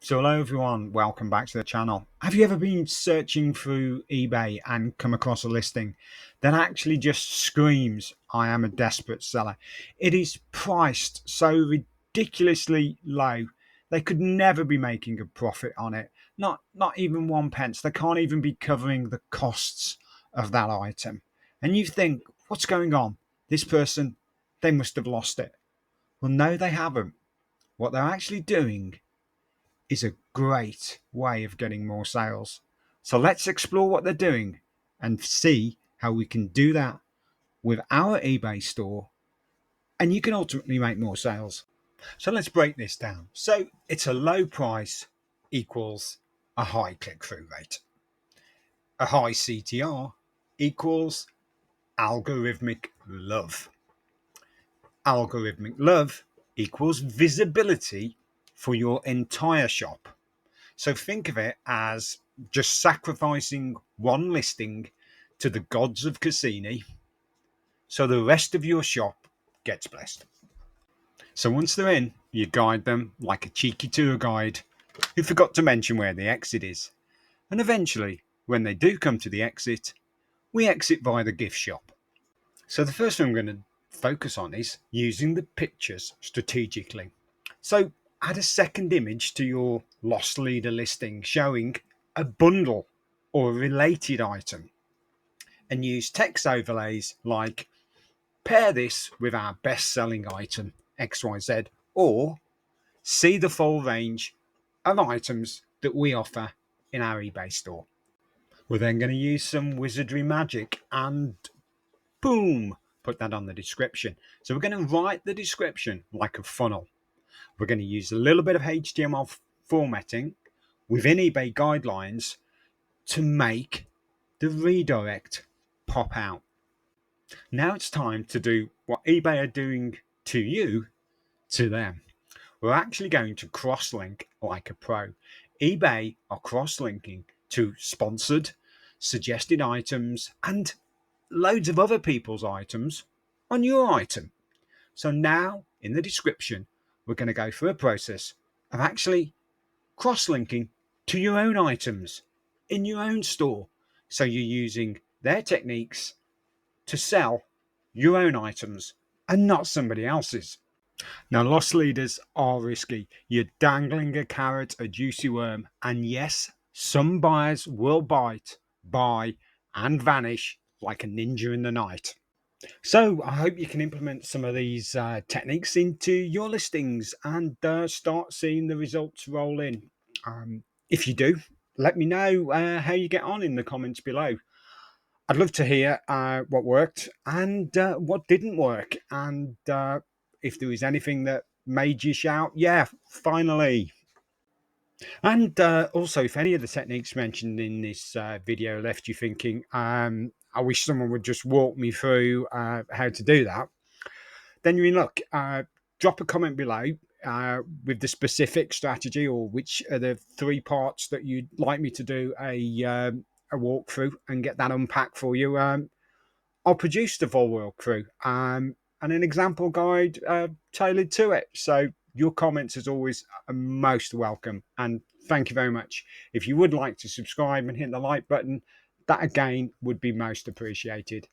So hello everyone, welcome back to the channel. Have you ever been searching through eBay and come across a listing that actually just screams, I am a desperate seller? It is priced so ridiculously low. They could never be making a profit on it. Not even 1 pence. They can't even be covering the costs of that item. And you think, what's going on? This person, they must have lost it. Well, no, they haven't. What they're actually doing is a great way of getting more sales. So let's explore what they're doing and see how we can do that with our eBay store, and you can ultimately make more sales. So let's break this down. So it's a low price equals a high click-through rate. A high CTR equals algorithmic love. Algorithmic love equals visibility for your entire shop. So think of it as just sacrificing one listing to the gods of Cassini so the rest of your shop gets blessed. So once they're in, you guide them like a cheeky tour guide who forgot to mention where the exit is. And eventually, when they do come to the exit, we exit via the gift shop. So the first thing I'm going to focus on is using the pictures strategically. So add a second image to your lost leader listing showing a bundle or a related item, and use text overlays like pair this with our best selling item XYZ, or see the full range of items that we offer in our eBay store. We're then going to use some wizardry magic and boom, put that on the description. So we're going to write the description like a funnel. We're going to use a little bit of HTML formatting within eBay guidelines to make the redirect pop out. Now it's time to do what eBay are doing to you to them. We're actually going to cross-link like a pro. eBay are cross-linking to sponsored, suggested items, and loads of other people's items on your item. So now in the description, we're going to go through a process of actually cross-linking to your own items in your own store. So you're using their techniques to sell your own items and not somebody else's. Now, loss leaders are risky. You're dangling a carrot, a juicy worm, and yes, some buyers will bite, buy, and vanish like a ninja in the night. So I hope you can implement some of these techniques into your listings and start seeing the results roll in. If you do, let me know how you get on in the comments below. I'd love to hear what worked and what didn't work, and if there was anything that made you shout, yeah, finally. And also, if any of the techniques mentioned in this video left you thinking, I wish someone would just walk me through how to do that, then you're in luck. Drop a comment below with the specific strategy or which are the three parts that you'd like me to do a walkthrough and get that unpacked for you. I'll produce the full walkthrough and an example guide tailored to it. So your comments, as always, are most welcome. And thank you very much. If you would like to subscribe and hit the like button, that again would be most appreciated.